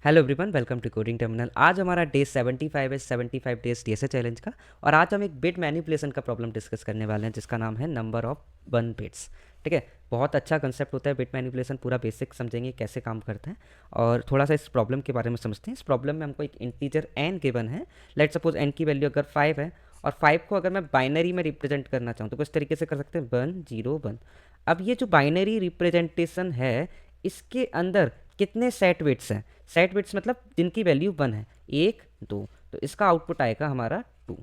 Hello everyone, welcome to coding terminal. आज हमारा day 75 है, 75 डेज डीएसए चैलेंज का। और आज हम एक बिट मैनिपुलेशन का प्रॉब्लम डिस्कस करने वाले हैं जिसका नाम है नंबर ऑफ वन बिट्स। ठीक है, बहुत अच्छा कंसेप्ट होता है बिट मैनिपुलेशन। पूरा बेसिक समझेंगे कैसे काम करता है और थोड़ा सा इस प्रॉब्लम के बारे में समझते हैं। इस प्रॉब्लम में हमको एक इंटीजर एन गिवन है। लेट सपोज एन की वैल्यू अगर 5 है और 5 को अगर मैं बाइनरी में रिप्रेजेंट करना चाहूँ तो किस तरीके से कर सकते हैं, 1 0 1। अब ये जो बाइनरी रिप्रेजेंटेशन है इसके अंदर कितने सेट बिट्स हैं? सेट बिट्स मतलब जिनकी वैल्यू 1 है, 1 2। तो इसका आउटपुट आएगा हमारा 2।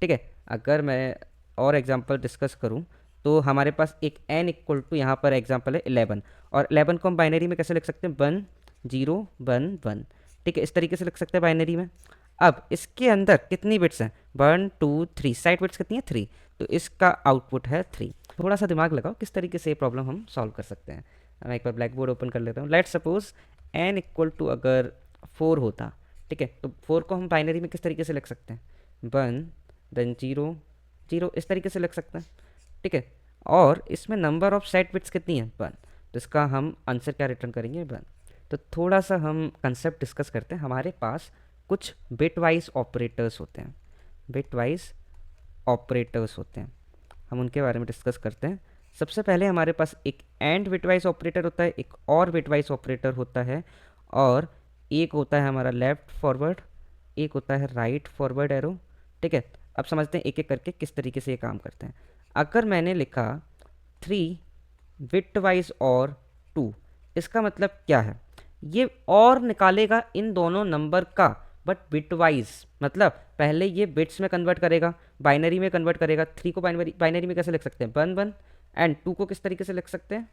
ठीक है, अगर मैं और एग्जांपल डिस्कस करूं तो हमारे पास एक n इक्वल टू यहाँ पर एग्जांपल है 11। और 11 को हम बाइनरी में कैसे लिख सकते हैं, 1 0 1 1। ठीक है, इस तरीके से लिख सकते हैं बाइनरी में। अब इसके अंदर कितनी बिट्स हैं, 1 2 3। साइड बिट्स कितनी है, 3। तो इसका आउटपुट है 3। थोड़ा सा दिमाग लगाओ किस तरीके से ये प्रॉब्लम हम सॉल्व कर सकते हैं। मैं एक बार ब्लैक बोर्ड ओपन कर लेता हूँ। Let suppose n equal to अगर 4 होता, ठीक है, तो 4 को हम बाइनरी में किस तरीके से लिख सकते हैं, 1 देन 0 0, इस तरीके से लिख सकते हैं। ठीक है, और इसमें नंबर ऑफ सेट बिट्स कितनी है, 1। तो इसका हम आंसर क्या रिटर्न करेंगे, 1। तो थोड़ा सा हम कंसेप्ट डिस्कस करते हैं। हमारे पास कुछ बिट वाइज ऑपरेटर्स होते हैं, बिट वाइज ऑपरेटर्स होते हैं, हम उनके बारे में डिस्कस करते हैं। सबसे पहले हमारे पास एक एंड बिटवाइज ऑपरेटर होता है, एक और बिटवाइज ऑपरेटर होता है, और एक होता है हमारा लेफ्ट फॉरवर्ड, एक होता है राइट फॉरवर्ड एरो। ठीक है, अब समझते हैं एक एक करके किस तरीके से ये काम करते हैं। अगर मैंने लिखा 3 बिटवाइज और 2, इसका मतलब क्या है, ये और निकालेगा इन दोनों नंबर का, बट बिटवाइज मतलब पहले ये बिट्स में कन्वर्ट करेगा, बाइनरी में कन्वर्ट करेगा। 3 को बाइनरी में कैसे लिख सकते हैं, 1 1। एंड 2 को किस तरीके से लिख सकते हैं,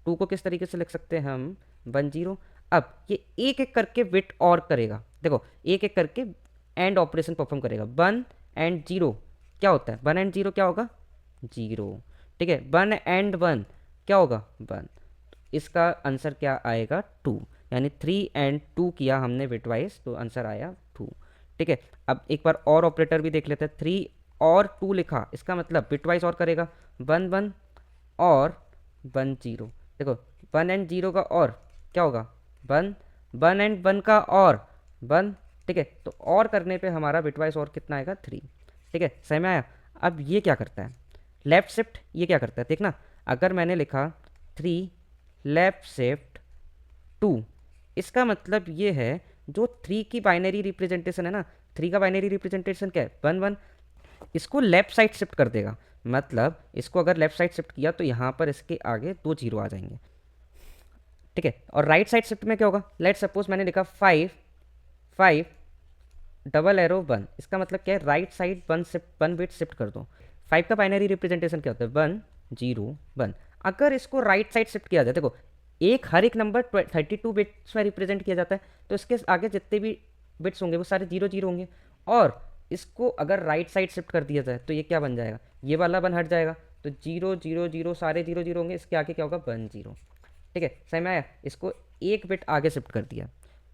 2 को किस तरीके से लिख सकते हैं हम, 1 0। अब ये एक एक करके बिट और करेगा, देखो एक एक करके एंड ऑपरेशन परफॉर्म करेगा। 1 एंड 0 क्या होता है, 1 एंड 0 क्या होगा, 0। ठीक है, 1 एंड 1 क्या होगा, 1। इसका आंसर क्या आएगा, 2। यानी 3 एंड 2 किया हमने बिटवाइज, तो आंसर आया 2। ठीक है, अब एक बार और ऑपरेटर भी देख लेते हैं। 3 और 2 लिखा, इसका मतलब बिटवाइज और करेगा, 1 1 और 1 0। देखो 1 एंड 0 का और क्या होगा, 1 1 एंड 1 का और 1। ठीक है, तो और करने पे हमारा बिटवाइज और कितना आएगा, 3। ठीक है, सही में आया। अब ये क्या करता है, लेफ्ट शिफ्ट, ये क्या करता है देखना। अगर मैंने लिखा 3 लेफ्ट शिफ्ट 2, इसका मतलब ये है जो 3 की बाइनरी रिप्रेजेंटेशन है ना, 3 का बाइनरी रिप्रेजेंटेशन क्या है, 1 1। इसको लेफ्ट साइड शिफ्ट कर देगा, मतलब इसको अगर लेफ्ट साइड शिफ्ट किया तो यहाँ पर इसके आगे 2 जीरो आ जाएंगे। ठीक है, और राइट साइड शिफ्ट में क्या होगा, लेट सपोज मैंने लिखा 5 5 डबल एरो 1, इसका मतलब क्या है, right side 1 shift 1 bit shift कर दो। 5 का बाइनरी रिप्रेजेंटेशन क्या होता है, 1 0 1। अगर इसको राइट साइड शिफ्ट किया जाए, देखो एक हर एक नंबर 32 बिट्स में रिप्रेजेंट किया जाता है, तो इसके आगे जितने भी बिट्स होंगे वो सारे 0 0 होंगे। और इसको अगर राइट साइड शिफ्ट कर दिया जाए तो ये क्या बन जाएगा, ये वाला 1 हट जाएगा, तो 0 0 0 सारे 0 0 होंगे, इसके आगे क्या होगा, 1 0। ठीक है, सही में आया। इसको एक बिट आगे शिफ्ट कर दिया,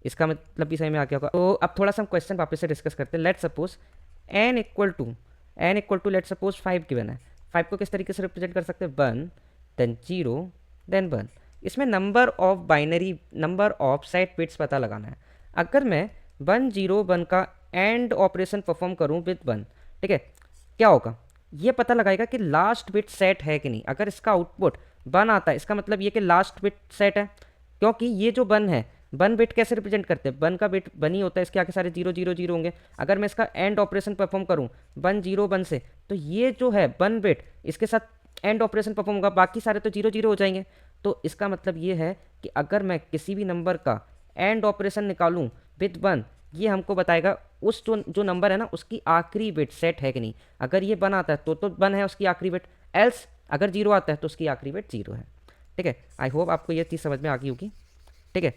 इसका मतलब भी सही में आ गया होगा। तो अब थोड़ा सा हम क्वेश्चन वापस से डिस्कस करते हैं। Let suppose N equal to let suppose 5 given है। 5 को किस तरीके से रिप्रेजेंट कर सकते हैं, 1 देन 0 देन 1। इसमें नंबर ऑफ सेट बिट्स पता लगाना है। अगर मैं 1 0 1 का एंड ऑपरेशन परफॉर्म करूं विद 1, ठीक है, क्या होगा, ये पता लगाएगा कि लास्ट बिट सेट है कि नहीं। अगर इसका आउटपुट 1 आता है, इसका मतलब ये कि लास्ट बिट सेट है, क्योंकि ये जो 1 है, 1 बिट कैसे रिप्रेजेंट करते हैं, 1 का बिट 1 ही होता है, इसके आगे सारे 0 0 0 होंगे। अगर मैं इसका एंड ऑपरेशन परफॉर्म करूं 1 0 1 से, तो ये जो है 1 बिट इसके साथ एंड ऑपरेशन परफॉर्म होगा, बाकी सारे तो 0 0 हो जाएंगे। तो इसका मतलब ये है कि अगर मैं किसी भी नंबर का एंड ऑपरेशन निकालूं विद 1, ये हमको बताएगा उस जो नंबर है ना उसकी आखिरी बिट सेट है कि नहीं। अगर ये 1 आता है तो 1 है उसकी आखिरी बिट, एल्स अगर 0 आता है तो उसकी आखिरी बिट 0 है। ठीक है, आई होप आपको ये चीज़ समझ में आ गई होगी। ठीक है,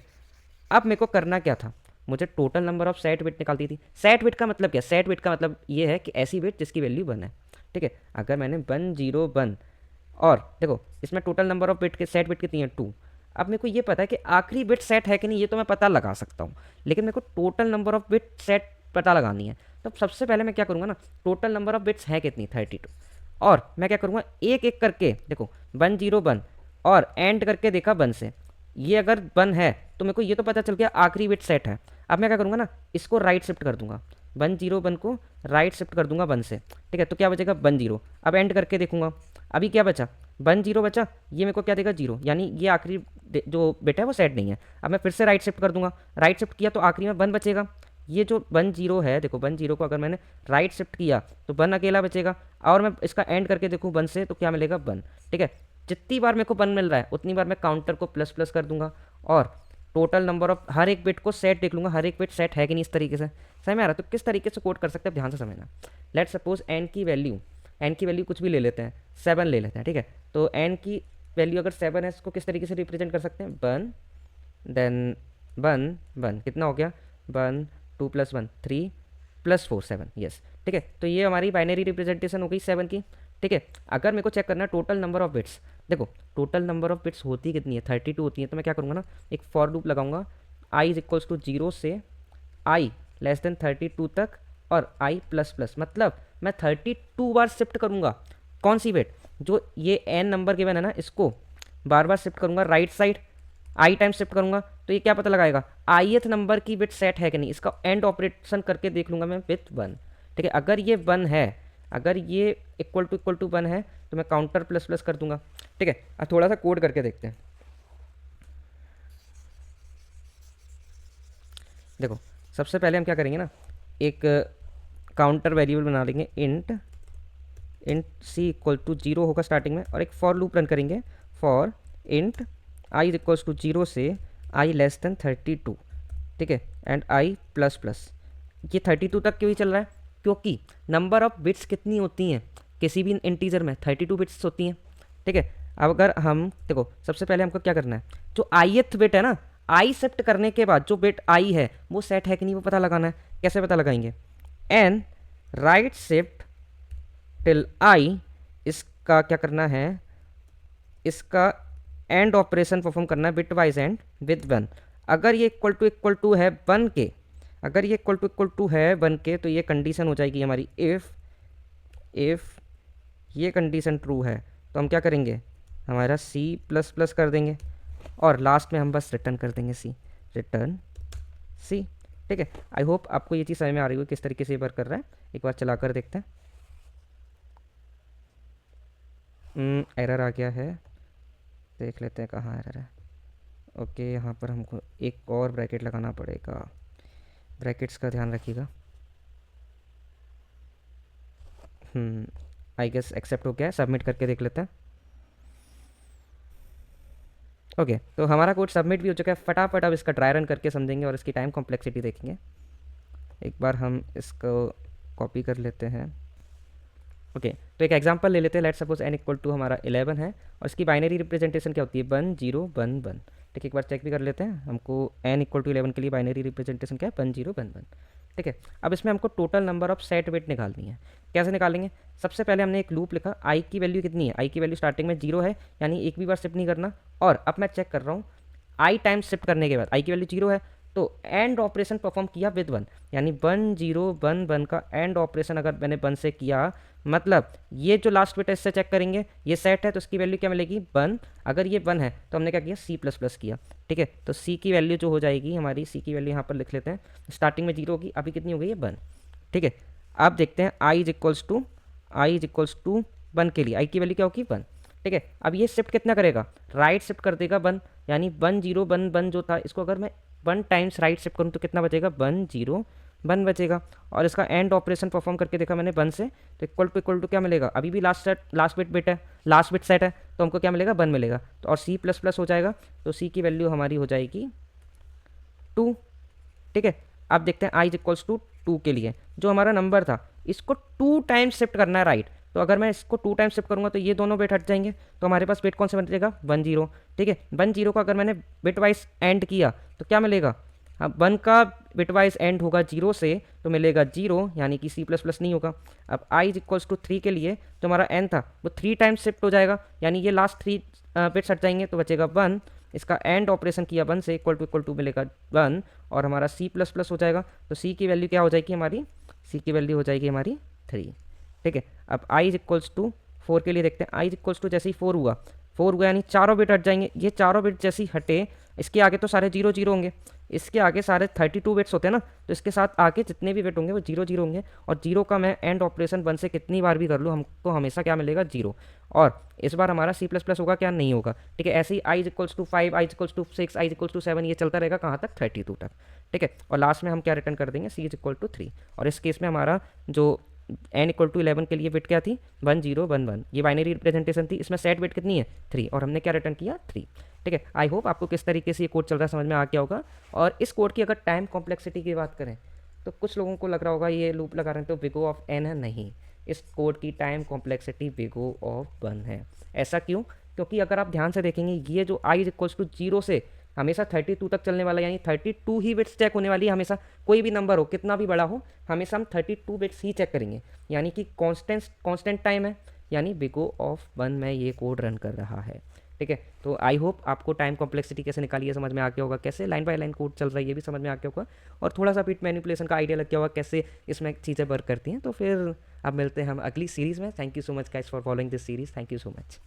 अब मेरे को करना क्या था, मुझे total number of set bit निकालती थी। सेट बिट का मतलब क्या, सेट बिट का मतलब ये है कि ऐसी बिट जिसकी वैल्यू 1 है। ठीक है, अगर मैंने 1 0 1, और देखो इसमें टोटल नंबर ऑफ बिट के सेट बिट कितनी है, 2। अब मेरे को ये पता है कि आखिरी बिट सेट है कि नहीं, ये तो मैं पता लगा सकता हूँ, लेकिन मेरे को total number of bit set पता लगानी है। तो सबसे पहले मैं क्या करूँगा ना, टोटल नंबर ऑफ बिट्स है कितनी, 32। और मैं क्या करूँगा, एक एक करके देखो 1 0 1 और एंड करके देखा 1 से, ये अगर 1 है तो मेरे को ये तो पता चल गया आखिरी बिट सेट है। अब मैं क्या करूँगा ना, इसको राइट शिफ्ट कर दूंगा, 1 0 1 को राइट शिफ्ट कर दूंगा 1 से, ठीक है। तो क्या बचेगा 1 0। अब एंड करके देखूंगा, अभी क्या बचा 1 0 बचा, ये मेरे को क्या देगा 0, यानी ये आखिरी जो बिट है वो सेट नहीं है। अब मैं फिर से राइट शिफ्ट कर दूंगा, राइट शिफ्ट किया तो आखिरी में 1 बचेगा। ये जो 1 0 है, देखो 1 0 को अगर मैंने राइट शिफ्ट किया तो 1 अकेला बचेगा, और मैं इसका एंड करके देखूँ 1 से तो क्या मिलेगा 1, ठीक है। जितनी बार मेरे को 1 मिल रहा है उतनी बार मैं काउंटर को प्लस प्लस कर दूंगा, और टोटल नंबर ऑफ हर एक बिट को सेट देख लूंगा, हर एक बिट सेट है कि नहीं, इस तरीके से समझ में आ रहा है। तो किस तरीके से कोड कर सकते हैं ध्यान से समझना। लेट सपोज एन की वैल्यू कुछ भी ले लेते हैं, 7 ले लेते हैं, ठीक है। तो एन की वैल्यू अगर 7 है, इसको किस तरीके से रिप्रेजेंट कर सकते हैं, 1 देन 1 1 कितना हो गया 1 2 + 1 3 + 4 7, यस, ठीक है। तो ये हमारी बाइनरी रिप्रेजेंटेशन हो गई 7 की, ठीक है। अगर मेरे को चेक करना है टोटल नंबर ऑफ बिट्स, देखो टोटल नंबर ऑफ बिट्स होती कितनी है, 32 होती है। तो मैं क्या करूँगा ना, एक फॉर लूप लगाऊंगा, i = 0 से i < 32 तक, और i ++ मतलब मैं 32 बार शिफ्ट करूँगा कौन सी बिट, जो ये n नंबर गिवन है ना, इसको बार बार शिफ्ट करूँगा राइट साइड, आई टाइम शिफ्ट करूँगा। तो ये क्या पता लगाएगा ith नंबर की बिट सेट है कि नहीं, इसका एंड ऑपरेशन करके देख लूँगा मैं विथ 1, ठीक है। अगर ये 1 है, अगर ये इक्वल टू 1 है तो मैं काउंटर प्लस प्लस कर दूंगा, ठीक है। अब थोड़ा सा कोड करके देखते हैं। देखो सबसे पहले हम क्या करेंगे ना, एक काउंटर वेरिएबल बना लेंगे, इंट c = 0 होगा स्टार्टिंग में, और एक फॉर लूप रन करेंगे, फॉर इंट i = 0 से i < 32, ठीक है, एंड i ++। ये 32 तक क्यों ही चल रहा है, क्योंकि नंबर ऑफ बिट्स कितनी होती हैं किसी भी इंटीजर में, 32 बिट्स होती हैं, ठीक है। अब अगर हम देखो सबसे पहले हमको क्या करना है, जो ith बिट है ना, आई शिफ्ट करने के बाद जो बिट आई है वो सेट है कि नहीं वो पता लगाना है। कैसे पता लगाएंगे, N right shift till I, इसका क्या करना है, इसका एंड ऑपरेशन परफॉर्म करना है बिट वाइज एंड विद 1। अगर ये इक्वल टू है 1 के, अगर ये इक्वल टू है 1 के, तो ये कंडीशन हो जाएगी हमारी इफ़ ये कंडीशन ट्रू है तो हम क्या करेंगे, हमारा C++ कर देंगे, और लास्ट में हम बस रिटर्न कर देंगे रिटर्न C, ठीक है। आई होप आपको ये चीज़ समझ में आ रही हो किस तरीके से ये वर्क कर रहा है। एक बार चला कर देखते हैं। एरर आ गया है, देख लेते हैं कहाँ एरर है। ओके, यहाँ पर हमको एक और ब्रैकेट लगाना पड़ेगा, ब्रैकेट्स का ध्यान रखिएगा। आई गेस एक्सेप्ट हो गया है, सबमिट करके देख लेते हैं। ओके तो हमारा कोड सबमिट भी हो चुका है। फटाफट अब इसका ट्राई रन करके समझेंगे और इसकी टाइम कॉम्प्लेक्सिटी देखेंगे। एक बार हम इसको कॉपी कर लेते हैं। ओके तो एक एग्जांपल ले लेते हैं। लेट सपोज n = हमारा 11 है, और इसकी बाइनरी रिप्रेजेंटेशन क्या होती है 1 0 1 1, ठीक है। एक बार चेक भी कर लेते हैं, हमको n = 11 के लिए बाइनरी रिप्रेजेंटेशन क्या है 1 0 1 1, ठीक है। अब इसमें हमको total number of set bit निकालनी है। कैसे निकालेंगे, सबसे पहले हमने एक लूप लिखा, आई की वैल्यू कितनी है, आई की वैल्यू स्टार्टिंग में 0 है, यानी एक भी बार शिफ्ट नहीं करना। और अब मैं चेक कर रहा हूँ आई टाइम शिफ्ट करने के बाद आई की वैल्यू 0 है, तो एंड ऑपरेशन परफॉर्म किया विद 1, यानी 1 0 1 1 का एंड ऑपरेशन अगर मैंने 1 से किया, मतलब ये जो लास्ट बिट है इससे चेक करेंगे ये सेट है तो इसकी वैल्यू क्या मिलेगी 1। अगर ये 1 है तो हमने क्या किया C++ किया, ठीक है। तो C की वैल्यू जो हो जाएगी हमारी, C की वैल्यू यहाँ पर लिख लेते हैं, स्टार्टिंग में 0 होगी, अभी कितनी हो गई है 1, ठीक है। अब देखते हैं i = 1 के लिए आई की वैल्यू क्या होगी 1, ठीक है। अब ये शिफ्ट कितना करेगा, राइट शिफ्ट कर देगा 1, यानी 1 0 1 1 जो था इसको अगर मैं 1 टाइम्स राइट शिफ्ट करूँ तो कितना बचेगा 1 0 1 बचेगा। और इसका एंड ऑपरेशन परफॉर्म करके देखा मैंने 1 से, तो इक्वल टू क्या मिलेगा, अभी भी लास्ट बिट है, लास्ट बिट सेट है, तो हमको क्या मिलेगा 1 मिलेगा, तो और C++ हो जाएगा, तो C की वैल्यू हमारी हो जाएगी 2, ठीक है। अब देखते हैं i = 2 के लिए जो हमारा नंबर था इसको 2 टाइम्स शिफ्ट करना है राइट, तो अगर मैं इसको 2 टाइम्स शिफ्ट करूँगा तो ये दोनों बिट हट जाएंगे, तो हमारे पास बिट कौन सा बचेगा 1 0, ठीक है। 1 0 को अगर मैंने बिट वाइज एंड किया तो क्या मिलेगा, हाँ 1 का बिट वाइज एंड होगा 0 से तो मिलेगा 0, यानी कि C++ नहीं होगा। अब i = 3 के लिए जो हमारा n था वो 3 टाइम्स शिफ्ट हो जाएगा, यानी ये लास्ट 3 बिट्स हट जाएंगे तो बचेगा 1, इसका एंड ऑपरेशन किया 1 से इक्वल टू मिलेगा 1, और हमारा C++ हो जाएगा, तो C की वैल्यू क्या हो जाएगी हमारी, C की वैल्यू हो जाएगी हमारी 3, ठीक है। अब i = 4 के लिए देखते हैं, i = जैसे ही 4 हुआ यानी चारों बिट हट जाएंगे, ये चारों बिट जैसे ही हटे इसके आगे तो सारे जीरो जीरो होंगे, इसके आगे सारे 32 बिट्स होते हैं ना, तो इसके साथ आगे जितने भी बिट होंगे वो जीरो जीरो होंगे, और जीरो का मैं एंड ऑपरेशन 1 से कितनी बार भी कर लूँ हमको हमेशा क्या मिलेगा, जीरो। और इस बार हमारा सी प्लस प्लस होगा क्या, नहीं होगा, ठीक है। ऐसे ही i equals to 5, i equals to 6, i equals to 7, ये चलता रहेगा कहाँ तक, 32 तक, ठीक है। और लास्ट में हम क्या रिटर्न कर देंगे, सी इज इक्वल टू 3। और इस केस में हमारा जो एन इक्वल टू 11 के लिए बिट क्या थी, 1 0 1 1, ये बाइनरी रिप्रेजेंटेशन थी, इसमें सेट बिट कितनी है, 3, और हमने क्या रिटर्न किया, 3, ठीक है। आई होप आपको किस तरीके से ये कोड चल रहा है समझ में आ गया होगा। और इस कोड की अगर टाइम कॉम्प्लेक्सिटी की बात करें तो कुछ लोगों को लग रहा होगा ये लूप लगा रहे हैं तो बिग ओ ऑफ एन है, नहीं, इस कोड की time complexity big O of 1 है। ऐसा क्यों, क्योंकि अगर आप ध्यान से देखेंगे ये जो आई इज इक्वल्स टू 0 से हमेशा 32 तक चलने वाला, यानी 32 ही बिट्स चेक होने वाली है हमेशा, कोई भी नंबर हो कितना भी बड़ा हो हमेशा हम 32 बिट्स ही चेक करेंगे, यानी कि कांस्टेंट टाइम है, यानी बिग ओ ऑफ 1 में ये कोड रन कर रहा है, ठीक है। तो आई होप आपको टाइम कॉम्प्लेक्सिटी कैसे निकाली है समझ में आ गया होगा, कैसे लाइन बाय लाइन कोड चल रहा है ये भी समझ में आ गया होगा, और थोड़ा सा बिट मैनिपुलेशन का आइडिया लग गया होगा कैसे इसमें चीज़ें वर्क करती हैं। तो फिर अब मिलते हैं हम अगली सीरीज़ में। Thank you so much guys for following this series, thank you so much.